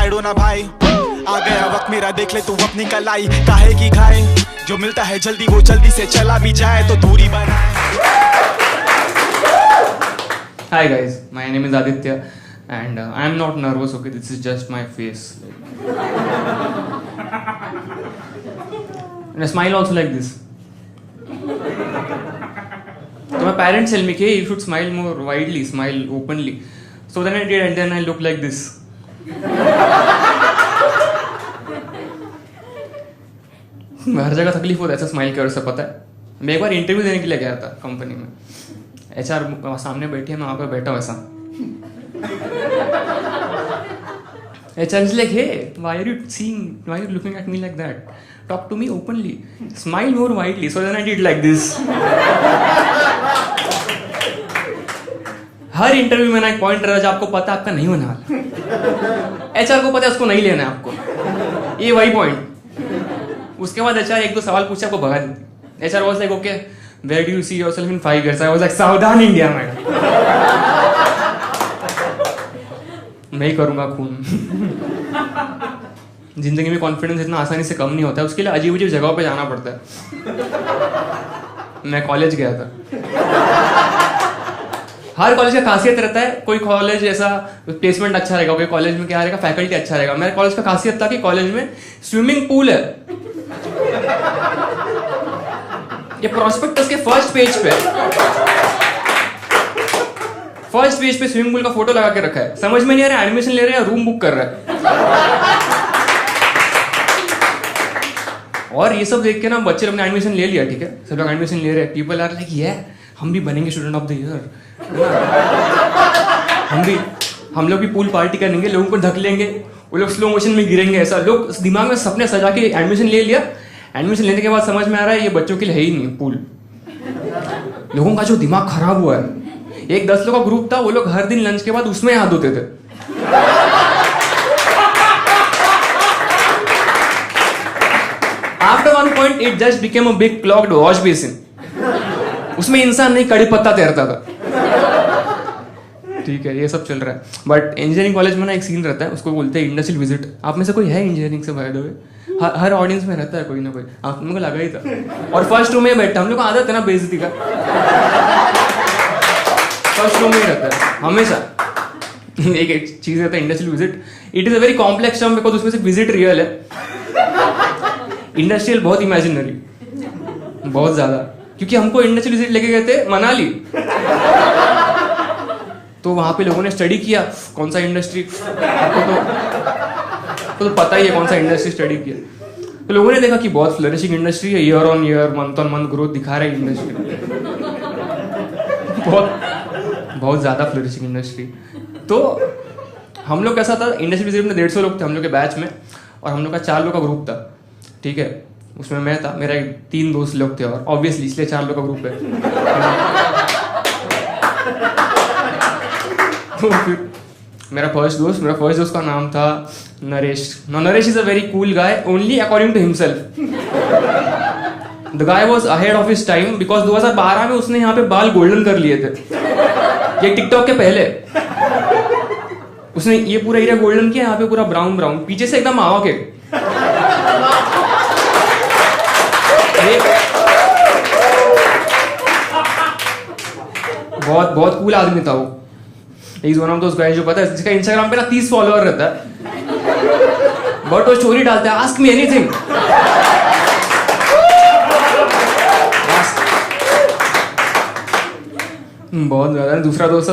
Side होना भाई, आ गया वक्त मेरा देख ले तू अपनी कलाई, काहे की खाए जो मिलता है जल्दी वो जल्दी से चला भी जाए तो दूरी बनाए। Hi guys, my name is Aditya and I am not nervous, okay, this is just my face. And I smile also like this. So my parents tell me, hey, you should smile more widely, smile openly. So then I did and then I look like this. हर जगह तकलीफ होता है ऐसा smile कर, सब पता है। मैं एक बार इंटरव्यू देने के लिए गया था कंपनी में, HR सामने बैठी है, मैं वहाँ पे बैठा हूँ ऐसा। HR is like, hey, why are you looking at me like that? Talk to me openly, smile more widely. So then I did like this. Her interview में ना एक पॉइंट रहा जो आपको पता आपका नहीं होने वाला, HR को पता है उसको नहीं लेना है आपको, ये वही पॉइंट। उसके बाद HR एक दो सवाल पूछे आपको भगा देती। HR was like, okay, where do you see yourself in 5 years? I was like, सावधान इंडिया में। मैं ही करूंगा खून। जिंदगी में कॉन्फिडेंस इतना आसानी से कम नहीं होता है, उसके लिए अजीब अजीब जगहों पे जाना पड़ता है। मैं कॉलेज गया था, हर कॉलेज का खासियत रहता है, कोई कॉलेज ऐसा प्लेसमेंट अच्छा रहेगा, कोई कॉलेज में क्या रहेगा फैकल्टी अच्छा रहेगा। मेरे कॉलेज का खासियत था कि कॉलेज में स्विमिंग पूल है। ये प्रोस्पेक्टस के फर्स्ट पेज पे स्विमिंग पूल का फोटो लगा के रखा है। समझ में नहीं आ रहा एडमिशन ले रहे हैं रूम बुक कर रहा है। और ये सब देख के ना बच्चे लोग ने एडमिशन ले लिया, ठीक है, सब लोग एडमिशन ले रहे हैं। पीपल आर लाइक, ये हम भी बनेंगे स्टूडेंट ऑफ द ईयर, हम लोग भी पूल पार्टी करेंगे, लोगों को ढक लेंगे, वो लोग स्लो मोशन में गिरेंगे। ऐसा लोग दिमाग में सपने सजा के एडमिशन ले लिया। एडमिशन लेने के बाद समझ में आ रहा है ये बच्चों के लिए है ही नहीं पूल। लोगों का जो दिमाग खराब हुआ है। एक 10 लोग का ग्रुप था, वो लोग हर दिन लंच के बाद उसमें हाथ धोते थे। After one point it just became a big clogged wash basin. उसमें इंसान नहीं कड़ी पत्ता तैरता था। ठीक है, ये सब चल रहा है। बट इंजीनियरिंग कॉलेज में ना एक सीन रहता है, उसको बोलते हैं इंडस्ट्रियल विजिट। आप में से कोई है इंजीनियरिंग से? By the way her audience में रहता है कोई ना कोई, आप लोगों को लगा ही था। और फर्स्ट रूम में बैठा, हम लोग को आदत है ना बेइज्जती का, फर्स्ट रूम में ही रहता है हमेशा। एक चीज रहता है industrial visit. It is a very complex term because उसमें से विजिट रियल है, इंडस्ट्रियल बहुत इमेजिनरी, बहुत ज्यादा। क्योंकि हमको इंडस्ट्रियल विजिट लेके गए थे मनाली, तो वहां पे लोगों ने स्टडी किया कौन सा इंडस्ट्री, आपको तो पता ही है कौन सा इंडस्ट्री स्टडी किया। तो लोगों ने देखा कि बहुत फ्लरिशिंग इंडस्ट्री है, year on year month on month growth दिखा रहा है इंडस्ट्री, बहुत ज्यादा फ्लरिशिंग इंडस्ट्री। तो हम लोग कैसा था, इंडस्ट्री विजिट में 150 लोग थे हम लोग के बैच में, और हम लोग का 4 लोग का ग्रुप था, ठीक है। उसमें मैं था, मेरा 3 दोस्त लोग थे, और ऑब्वियसली इसलिए 4 लोग का ग्रुप है। तो फिर मेरा फर्स्ट दोस्त का नाम था Naresh. Naresh is a very cool guy only according to himself. The guy was ahead of his time because 2012 में उसने यहाँ पे बाल गोल्डन कर लिए थे, ये टिकटॉक के पहले। उसने ये पूरा एरिया गोल्डन किया, यहाँ पे पूरा ब्राउन, पीछे से एकदम मावा के। बहुत कूल आदमी था वो। Is one of those guys जो पता है जिसका इंस्टाग्राम पे ना 30 फॉलोअर रहता है, बट वो स्टोरी डालता है आस्क मी एनीथिंग। बहुत ज्यादा। दूसरा दोस्त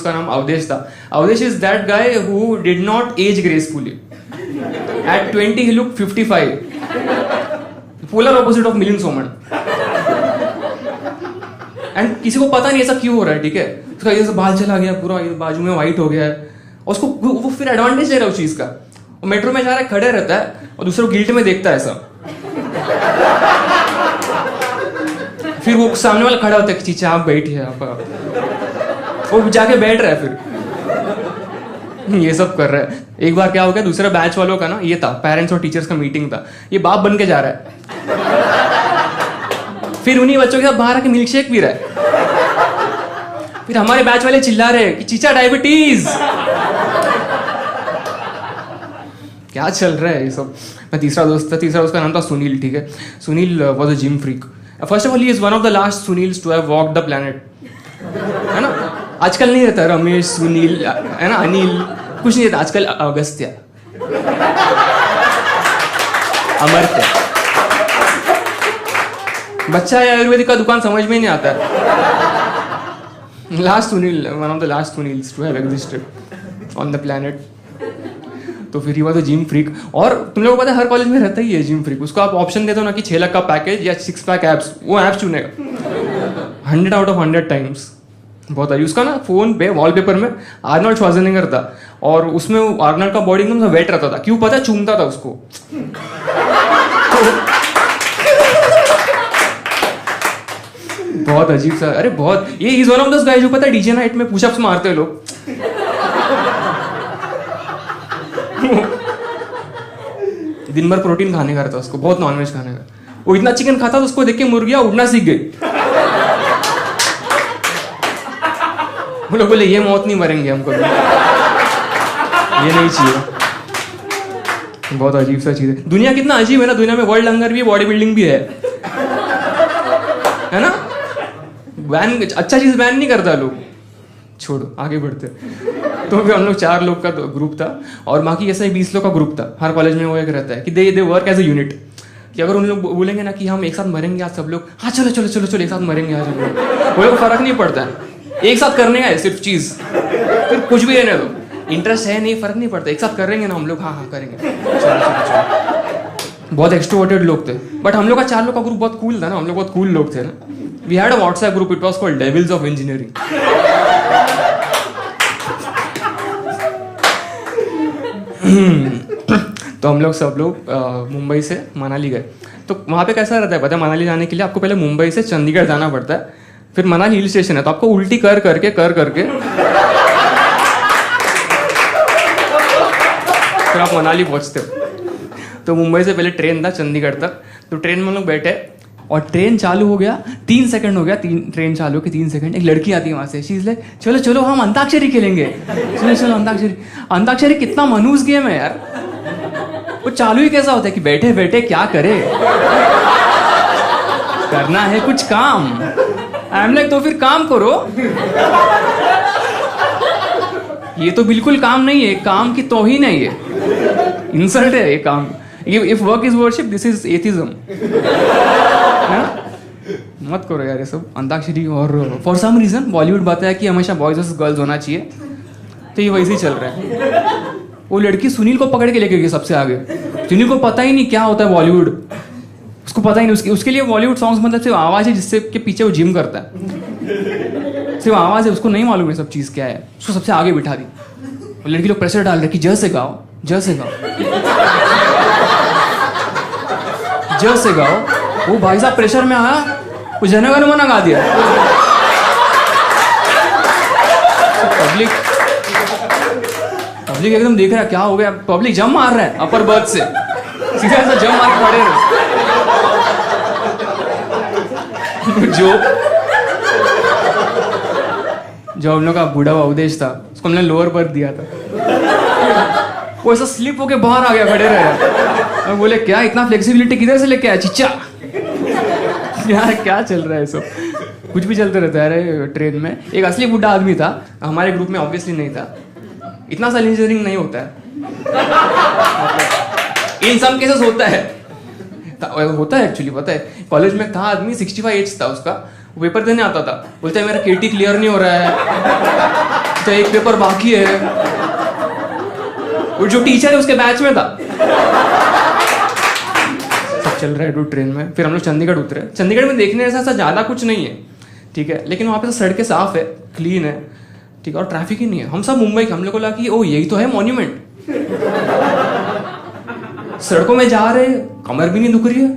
का नाम अवधेश था। Awadhesh is that guy who did not age gracefully. At 20 he look 55, polar opposite of Milind Soman. And किसी को पता नहीं ऐसा क्यों हो रहा है, ठीक है। उसका ये बाल चला गया पूरा, ये बाजू में व्हाइट हो गया है, और उसको वो फिर एडवांटेज ले रहा है उस चीज का। वो मेट्रो में जा रहा है, खड़े रहता है, और दूसरे को गिल्ट में देखता है ऐसा। फिर वो सामने वाला खड़ा होता है कि चीचा आप बैठिए, आप वो जाके बैठ रहा है, फिर ये सब कर रहा है। एक बार क्या हो गया, दूसरा बैच वालों का ना ये था, पेरेंट्स और टीचर्स का मीटिंग था, ये बाप बन के जा रहा है। फिर उन्हीं बच्चों के साथ बाहर आके मिल्क शेक पी रहा है। फिर हमारे बैच वाले चिल्ला रहे हैं कि चीचा डायबिटीज। क्या चल रहा है ये सब। मैं तीसरा दोस्त का नाम था सुनील, ठीक है। Sunil was a gym freak. First of all he is one of the last Sunils to have walk the planet, है ना। आजकल नहीं रहता रमेश, सुनील, है ना, अनिल, कुछ नहीं रहता आजकल। अगस्त्य, अमर्त्य, बच्चा है, आयुर्वेदिक का दुकान समझ में ही नहीं आता। Last Sunil, one of the last Sunils to have existed on the planet. तो फिर ही हुआ तो जिम फ्रीक। और तुम लोगों को पता है हर कॉलेज में रहता ही है जिम फ्रीक। उसको आप ऑप्शन देते हो ना कि 6 लाख का पैकेज या 6 पैक एप्स, वो ऐप्स चुनेगा 100 आउट ऑफ 100 टाइम्स। बहुत है उसका ना फोन पे वॉलपेपर में आर्नल्ड श्वार्ज़नेगर था, और उसमें आर्नल्ड का बॉडी एकदम वेट रहता था। क्यों पता है? चूमता था उसको। बहुत अजीब सा, अरे बहुत। ये is one of those guys जो पता है डीजे नाइट में पुशअप्स मारते हैं लोग। दिन भर प्रोटीन खाने का रहता उसको, बहुत नॉनवेज खाने का। वो इतना चिकन खाता था उसको देख के मुर्गियां उड़ना सीख गई। वो लोग बोले ये मौत नहीं मरेंगे हमको, ये नहीं चाहिए। बहुत अजीब सा चीज है दुनिया। कितना अजीब है ना, दुनिया में वर्ल्ड हंगर भी है, बॉडी बिल्डिंग भी है ना। बैन, अच्छा चीज बैन नहीं करता लोग। छोड़ो, आगे बढ़ते। तो फिर हम लोग 4 लोग का ग्रुप था, और बाकी ऐसा ही 20 लोग का ग्रुप था। हर कॉलेज में वो एक रहता है कि they work as a unit. कि अगर उन लोग बोलेंगे ना कि हम एक साथ मरेंगे आज सब लोग, हाँ चलो चलो चलो चलो एक साथ मरेंगे आज हम लोग, वो लोग फर्क नहीं पड़ता है। एक साथ करने का है सिर्फ चीज, फिर कुछ भी रहने दो, इंटरेस्ट है नहीं, फर्क नहीं पड़ता। एक साथ करेंगे ना हम लोग, हाँ हाँ करेंगे, चलो चलो चलो। बहुत एक्सट्रोवर्टेड लोग थे, बट हम लोग का 4 लोग का ग्रुप बहुत कूल था ना। हम लोग बहुत कूल लोग थे ना। We had a WhatsApp group, it was called devils of engineering. तो हम लोग सब लोग मुंबई से मनाली गए। तो वहाँ पे कैसा रहता है पता है? मनाली जाने के लिए आपको पहले मुंबई से चंडीगढ़ जाना पड़ता है, फिर मनाली हिल स्टेशन है, तो आपको उल्टी कर करके फिर आप मनाली पहुँचते हो। तो मुंबई से पहले ट्रेन था चंडीगढ़ तक। तो ट्रेन में हम लोग बैठे, और ट्रेन चालू हो गया, 3 सेकंड हो गया, ट्रेन चालू हो के 3 सेकंड, एक लड़की आती है वहां से। शी इज लाइक चलो चलो हम अंताक्षरी खेलेंगे, चलो चलो अंताक्षरी। अंताक्षरी कितना मनूस गेम है यार। वो चालू ही कैसा होता है कि बैठे बैठे क्या करे, करना है कुछ काम। आई एम लाइक तो फिर काम करो। ये तो बिल्कुल काम नहीं है, काम की तौहीन है, ये इंसल्ट है ये काम। If work is worship, this is atheism. मत करो यार ये सब अंताक्षरी। और फॉर सम रीजन बॉलीवुड बताया है कि हमेशा बॉयज वर्सेस गर्ल्स होना चाहिए, तो ये वैसे ही चल रहा है। वो लड़की सुनील को पकड़ के लेके गई सबसे आगे। सुनील को पता ही नहीं क्या होता है बॉलीवुड, उसको पता ही नहीं। उसके लिए बॉलीवुड सॉन्ग्स मतलब सिर्फ आवाज है जिससे के पीछे वो जिम करता है, सिर्फ आवाज है, उसको नहीं मालूम है सब चीज क्या है। उसको सबसे आगे बिठा दी। वो लड़की लोग प्रेशर डाल रहे कि ज से गाओ, ज से गाओ, ज से गाओ। वो भाई साहब प्रेशर में आया, वो जनगण मन गा दिया। पब्लिक एकदम देख रहा है क्या हो गया। पब्लिक जम मार रहा है अपर बर्थ से, सीधा ऐसा जम मार के पड़े रहे। जो हम लोग का बूढ़ा हुआ उदेश था, उसको हमने लोअर बर्थ दिया था। वो ऐसा स्लिप होके बाहर आ गया, खड़े रहे। बोले क्या इतना फ्लेक्सिबिलिटी किधर से लेके आया चिच्चा? क्या चल रहा है सब? कुछ भी चलते रहता है ट्रेन में। एक असली बूढ़ा आदमी था हमारे ग्रुप में, ऑब्वियसली नहीं था। इतना सा इंजीनियरिंग नहीं होता है, इन सम केसेस होता है एक्चुअली। पता है कॉलेज में था आदमी, 65 एज था उसका। वो पेपर देने आता था, बोलता है मेरा केटी क्लियर नहीं हो रहा है, तो एक पेपर बाकी है। और जो टीचर है उसके बैच में था। सब चल रहा है टू ट्रेन में। फिर हम लोग चंडीगढ़ उतरे। चंडीगढ़ में देखने ऐसा ज्यादा कुछ नहीं है, ठीक है, लेकिन वहाँ पे तो सड़कें साफ है, क्लीन है, ठीक है, और ट्रैफिक ही नहीं है। हम सब मुंबई के, हम लोग को लगा कि ओ यही तो है मॉन्यूमेंट। सड़कों में जा रहे, कमर भी नहीं दुख रही है।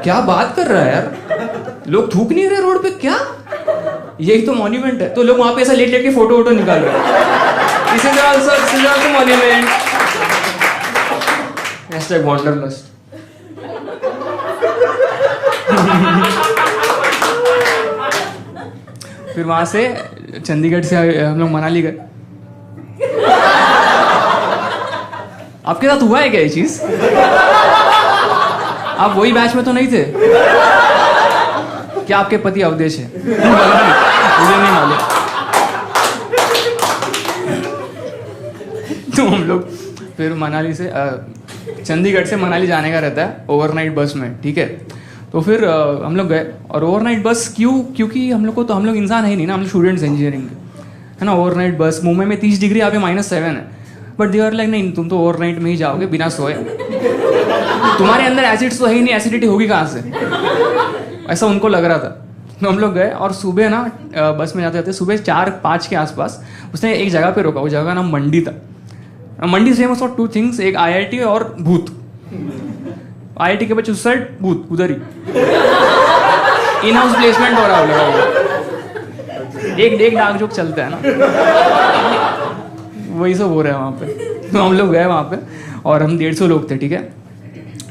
क्या बात कर रहा है यार, लोग थूक नहीं रहे रोड पे, क्या यही तो मॉन्यूमेंट है। तो लोग वहां पे ऐसा लेट लेट के फोटो वोटो निकाल रहे हैं। This is also monument. #wanderlust। फिर वहां से चंडीगढ़ से हम लोग मनाली गए। आपके साथ हुआ है क्या ये चीज? आप वही बैच में तो नहीं थे क्या? आपके पति अवधेश है? मुझे नहीं मालूम। तो हम लोग फिर मनाली से चंडीगढ़ से मनाली जाने का रहता है ओवरनाइट बस में, ठीक है। तो फिर हम लोग गए, और ओवरनाइट बस क्योंकि हम लोग इंसान है ही नहीं ना, हम लोग स्टूडेंट्स इंजीनियरिंग के, है ना। ओवरनाइट बस, मुंबई में 30 डिग्री, यहाँ पे -7 है, बट दे आर लाइक नहीं, तुम तो ओवरनाइट में ही जाओगे बिना सोए, तुम्हारे अंदर एसिड्स तो है ही नहीं, एसिडिटी होगी कहाँ से, ऐसा उनको लग रहा था। तो हम लोग गए, और सुबह ना बस में जाते जाते सुबह 4-5 के आसपास उसने एक जगह पे रोका, वो जगह का नाम मंडी था। मंडी से फेमस फॉर 2 थिंग्स, एक IIT और भूत। IIT के बच्चे उस साइड, भूत उधर ही, इन हाउस प्लेसमेंट हो रहा होगा, एक डाक जोक चलता है ना, वही सब हो रहा है वहाँ पे। तो हम लोग गए वहाँ पे, और हम 150 लोग थे, ठीक है,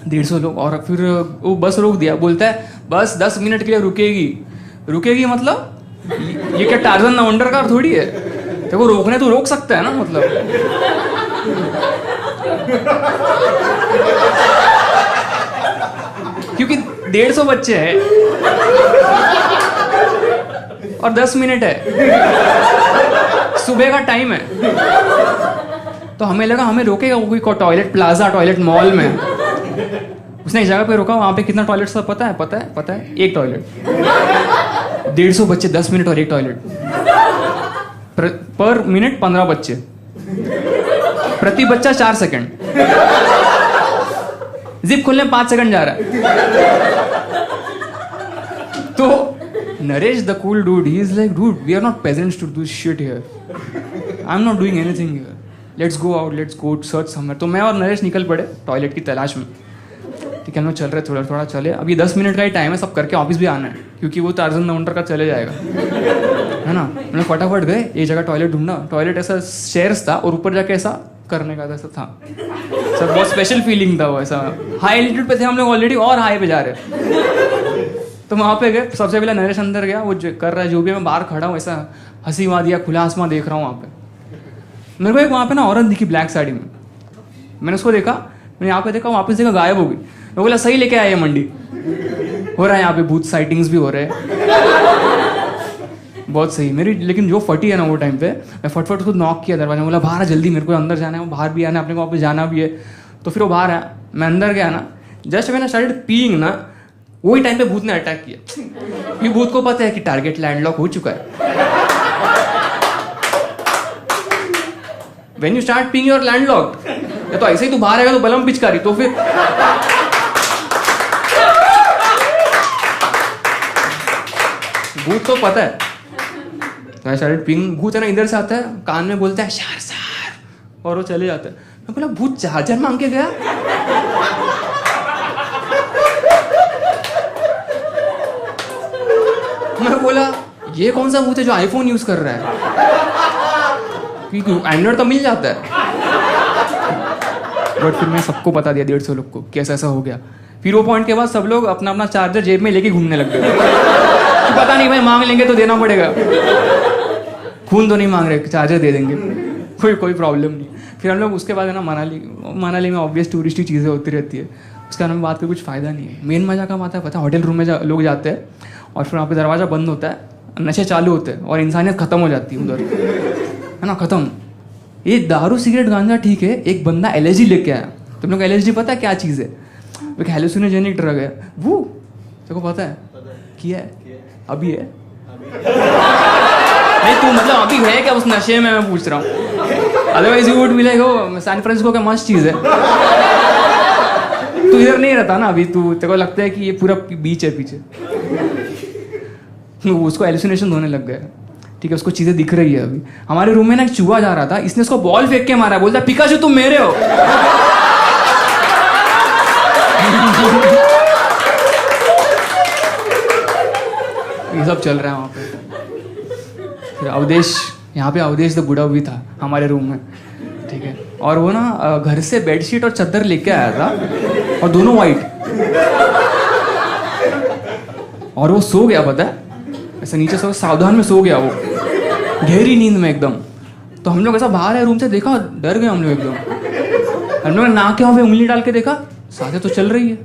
150 लोग। और फिर वो बस रोक दिया, बोलता है बस 10 मिनट के लिए रुकेगी मतलब ये क्या टार्जन नवंडर कार थोड़ी है, देखो रोकने तो रोक सकता है ना, मतलब क्योंकि 150 बच्चे हैं और 10 मिनट है, सुबह का टाइम है। तो हमें लगा हमें रोकेगा कोई टॉयलेट प्लाजा, टॉयलेट मॉल में। उसने एक जगह पे रोका, वहां पे कितना टॉयलेट था पता है? एक टॉयलेट, 150 बच्चे, 10 मिनट और एक टॉयलेट, पर मिनट 15 बच्चे, प्रति बच्चा 4 सेकंड, जिप खोलने 5 सेकंड जा रहा है। तो Naresh the cool dude, he is like, dude we are not peasants to do shit here, I am not doing anything here, let's go out, let's go search somewhere. तो मैं और नरेश निकल पड़े टॉयलेट की तलाश में, ठीक है। हम लोग चल रहे, थोड़ा चले, अब ये 10 मिनट का ही टाइम है, सब करके ऑफिस भी आना है, क्योंकि वो टार्जन नवंडर का चले जाएगा, है ना। हम लोग फटाफट गए, एक जगह टॉयलेट ढूंढा, टॉयलेट ऐसा शेयर्स था, और ऊपर जाके ऐसा करने का ऐसा था, सब बहुत स्पेशल फीलिंग था वो, ऐसा हाई एल्टीट्यूड पे थे हम लोग ऑलरेडी, और हाई पे जा रहे। तो वहाँ पे गए, सबसे पहले नरेश अंदर गया, वो कर रहा है जो भी, मैं बाहर खड़ा हूँ, ऐसा हंसी वहाँ दिया, खुला आसमां देख रहा हूँ वहाँ पे। मेरे को एक वहाँ पे ना औरत दिखी ब्लैक साड़ी में, मैंने उसको देखा, मैंने यहाँ पे देखा, वापस देखा, गायब हो गई। मैं बोला सही लेके आए मंडी, हो रहा है यहाँ पे भूत साइटिंग्स भी हो रहे हैं, बहुत सही मेरी। लेकिन जो फटी है ना वो टाइम पे, मैं फटफट उसको नॉक किया दरवाजा, बोला बाहर जल्दी, मेरे को अंदर जाना है, वो बाहर भी आना है, अपने को वापस जाना भी है। तो फिर वो बाहर आया, मैं अंदर गया ना, जस्ट मैंने स्टार्टेड पीइंग ना, वही टाइम पे भूत ने अटैक किया, क्योंकि भूत को पता है कि टारगेट लैंडलॉक हो चुका है। When you start peeing your landlock, या तो ऐसे ही तू बाहर आएगा तो बलम पिचकारी, तो फिर भूत तो पता है। तो आई स्टार्टेड पिंग, भूत है ना इधर से आता है, कान में बोलता है शार शार, और वो चले जाता है। मैं बोला भूत चार्जर मांग के गया। मैं बोला ये कौन सा भूत है जो आईफोन यूज कर रहा है, क्योंकि एंड्रॉइड तो मिल जाता है। बट फिर मैं सबको बता दिया, 150 लोग को, कैसा ऐसा हो गया। फिर वो पॉइंट के बाद सब लोग अपना अपना चार्जर जेब में लेके घूमने लग गए। पता नहीं भाई, मांग लेंगे तो देना पड़ेगा, खून तो नहीं मांग रहे, चार्जर दे देंगे, कोई प्रॉब्लम नहीं। फिर हम लोग उसके बाद है ना मनाली में ऑब्वियस टूरिस्टी चीज़ें होती रहती है, उसके बारे में बात कर कुछ फ़ायदा नहीं है। मेन मजा कब आता है पता है? होटल रूम में लोग जाते हैं और फिर वहाँ पे दरवाज़ा बंद होता है, नशे चालू होते हैं और इंसानियत ख़त्म हो जाती है उधर, है ना, ख़त्म। ये दारू सिगरेट गांजा ठीक है, एक बंदा LSD लेके आया। तुम लोग LSD पता है क्या चीज़ है? एक हेलुसिनोजेनिक ड्रग है वो, तेरे को पता है? किया है? अभी है? नहीं तू मतलब अभी है क्या उस नशे में, मैं पूछ रहा हूँ। Otherwise you would be like oh San Francisco का मस्त चीज़ है। तू इधर नहीं रहता ना अभी, तू तेरे को लगता है कि ये पूरा बीच है पीछे। उसको एलुसिनेशन होने लग गया, ठीक है, उसको चीजें दिख रही है। अभी हमारे रूम में ना एक चूहा जा रहा था, इसने उसको बॉल फेंक के मारा, बोलता पिकाचू तुम मेरे हो। ये सब चल रहा है वहाँ पे। फिर अवधेश, यहाँ पे अवधेश द बुढ़ा भी था हमारे रूम में, ठीक है, और वो ना घर से बेडशीट और चादर लेके आया था और दोनों वाइट, और वो सो गया पता है, ऐसे नीचे से सावधान में सो गया वो, गहरी नींद में एकदम। तो हम लोग ऐसा बाहर है रूम से देखा, डर गए हम लोग एकदम, हम लोग ने नाक के वहाँ पे उंगली डाल के देखा, सांसें तो चल रही है।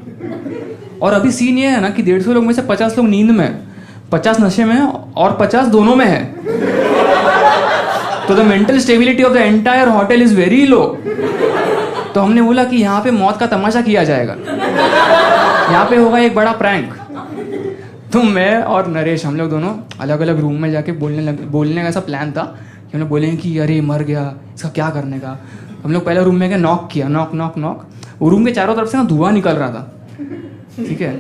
और अभी सीन ये है ना कि 150 लोग में से 50 लोग नींद में, 50 नशे में और 50 दोनों में है। तो the mental stability of the entire hotel is very low. तो हमने बोला कि यहाँ पे मौत का तमाशा किया जाएगा, यहाँ पे होगा एक बड़ा प्रैंक। तो मैं और नरेश हम लोग दोनों अलग अलग रूम में जाके बोलने का ऐसा प्लान था कि हम लोग बोलेंगे कि अरे मर गया, इसका क्या करने का। हम लोग पहले रूम में गए, नॉक किया, नॉक नॉक नॉक। वो रूम के चारों तरफ से ना धुआं निकल रहा था, ठीक है।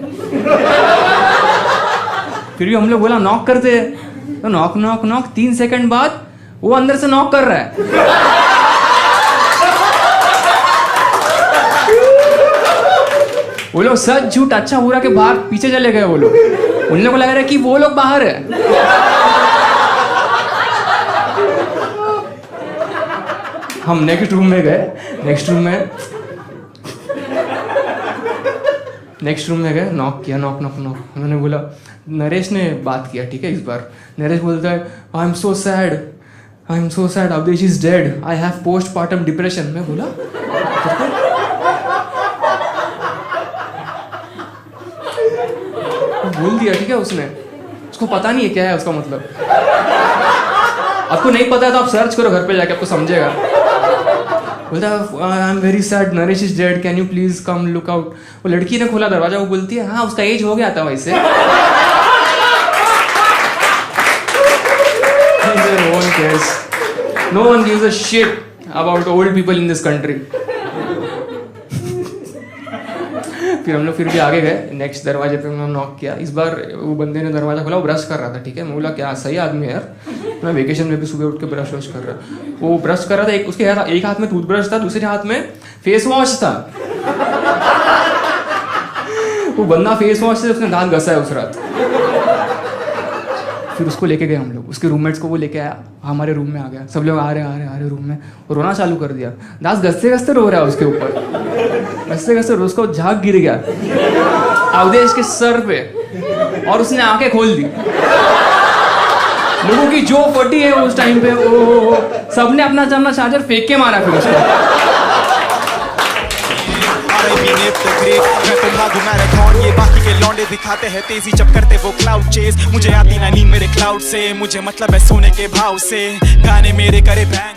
फिर भी हम लोग बोला नॉक करते, तो नॉक नॉक नॉक। 3 सेकंड बाद वो अंदर से नॉक कर रहा है। वो लोग सच झूठ अच्छा बुरा के बाहर पीछे चले गए। वो लोग, उन लोगों को लग रहा है कि वो लोग बाहर है। हम नेक्स्ट रूम में गए, नेक्स्ट रूम में गए, नॉक किया, नॉक नॉक नॉक। उन्होंने बोला, नरेश ने बात किया, ठीक है। इस बार नरेश बोलता है, I am so sad, Awadhesh is dead, I have postmortem depression. मैं बोला बोल दिया, ठीक है। उसने, उसको पता नहीं है क्या है उसका मतलब। आपको नहीं पता है तो आप सर्च करो घर पे जाके, आपको समझेगा। बोलता है, I am very sad, Naresh is dead, can you please come look out. वो लड़की ने खोला दरवाजा, वो बोलती है, हाँ उसका एज हो गया था वैसे। No one gives a shit about old people in this country. फिर हम लोग फिर भी आगे गए, नेक्स्ट दरवाजे पे हमने नॉक किया। इस बार वो बंदे ने दरवाजा खोला, वो ब्रश कर रहा था, ठीक है। मैं बोला क्या सही आदमी है यार, मैं वेकेशन में भी सुबह उठ के ब्रश वश कर रहा। वो ब्रश कर रहा था, उसके एक हाथ में टूथब्रश था, दूसरे हाथ में फेस वॉश था। वो बंदा फेस वॉश से उसने दांत घसा है उस रात। फिर उसको लेके गए हम लोग, उसके रूममेट्स को वो लेके आया, हमारे रूम में आ गया। सब लोग आ रहे रूम में, वो रोना चालू कर दिया। दांत घसते रो रहा है उसके ऊपर, घसते उसको झाग गिर गया अवधेश के सर पे, और उसने आंखें खोल दी। लोगों की जो फटी है उस टाइम पे, सबने अपना चार्जर फेंक के मारा फिर उसको। ये बाकी के लौंडे दिखाते हैं तेजी जब करते वो क्लाउड चेस। मुझे आती ना नींद मेरे क्लाउड से, मुझे मतलब है सोने के भाव से। गाने मेरे करे बैंग।